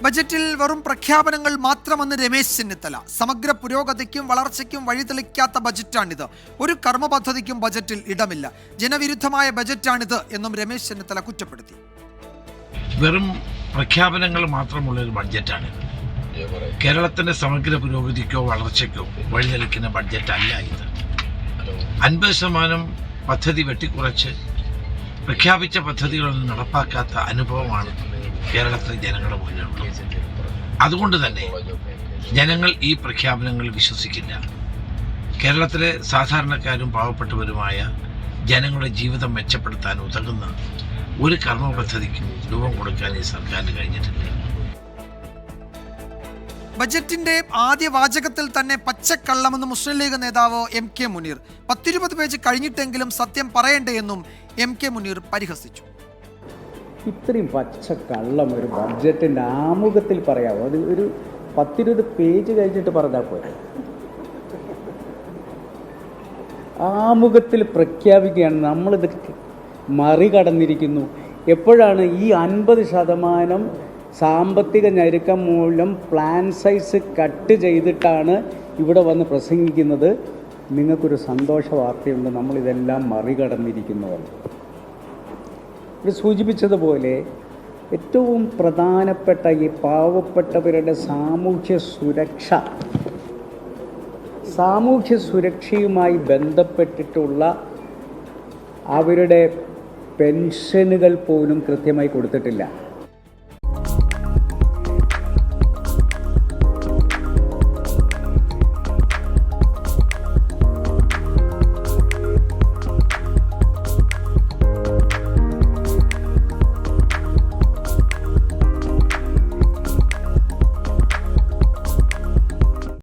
ബജറ്റിൽ വെറും പ്രഖ്യാപനങ്ങൾ മാത്രമെന്ന് രമേശ് ചെന്നിത്തല. സമഗ്ര പുരോഗതിക്കും വളർച്ചയ്ക്കും വഴിതെളിക്കാത്ത ബജറ്റാണിത്. ഒരു കർമ്മ പദ്ധതിക്കും ബജറ്റിൽ ഇടമില്ല. ജനവിരുദ്ധമായ ബജറ്റാണിത് എന്നും രമേശ് ചെന്നിത്തല കുറ്റപ്പെടുത്തി. വെറും പ്രഖ്യാപനങ്ങൾ മാത്രമുള്ള ഒരു ബഡ്ജറ്റാണ്. കേരളത്തിന്റെ സമഗ്ര പുരോഗതിക്കോ വളർച്ചയ്ക്കോ വഴിതെളിക്കുന്ന ബഡ്ജറ്റ് അല്ല ഇത്. 50% പദ്ധതി വെട്ടിക്കുറച്ച് പ്രഖ്യാപിച്ച പദ്ധതികളൊന്നും നടപ്പാക്കാത്ത അനുഭവമാണ് കേരളത്തിലെ ജനങ്ങളുടെ മുന്നിലുള്ളത്. അതുകൊണ്ട് തന്നെ ജനങ്ങൾ ഈ പ്രഖ്യാപനങ്ങൾ വിശ്വസിക്കില്ല. കേരളത്തിലെ സാധാരണക്കാരും പാവപ്പെട്ടവരുമായ ജനങ്ങളുടെ ജീവിതം മെച്ചപ്പെടുത്താൻ ഉതകുന്ന ഒരു കർമ്മ പദ്ധതിക്കും രൂപം കൊടുക്കാൻ ഈ സർക്കാരിന് കഴിഞ്ഞിട്ടില്ല. ബജറ്റിന്റെ ആദ്യ വാചകത്തിൽ തന്നെ പച്ചക്കള്ളമെന്ന് മുസ്ലിം ലീഗ് നേതാവ് MK മുനീർ. 10-20 പേജ് കഴിഞ്ഞിട്ടെങ്കിലും സത്യം പറയണ്ടേ എന്നും MK മുനീർ പരിഹസിച്ചു. ഇത്രയും പച്ചക്കള്ളം ഒരു ബഡ്ജറ്റിൻ്റെ ആമുഖത്തിൽ പറയാമോ? അത് ഒരു 10-20 പേജ് കഴിഞ്ഞിട്ട് പറഞ്ഞാൽ പോരെ. ആമുഖത്തിൽ പ്രഖ്യാപിക്കുകയാണ് നമ്മളിത് മറികടന്നിരിക്കുന്നു. എപ്പോഴാണ് ഈ 50% സാമ്പത്തിക ഞെരുക്കം മൂലം പ്ലാൻ സൈസ് കട്ട് ചെയ്തിട്ടാണ് ഇവിടെ വന്ന് പ്രസംഗിക്കുന്നത്? നിങ്ങൾക്കൊരു സന്തോഷ വാർത്തയുണ്ട്, നമ്മളിതെല്ലാം മറികടന്നിരിക്കുന്നുവെന്ന്. ഇത് സൂചിപ്പിച്ചതുപോലെ ഏറ്റവും പ്രധാനപ്പെട്ട ഈ പാവപ്പെട്ടവരുടെ സാമൂഹ്യ സുരക്ഷയുമായി ബന്ധപ്പെട്ടിട്ടുള്ള അവരുടെ പെൻഷനുകൾ പോലും കൃത്യമായി കൊടുത്തിട്ടില്ല.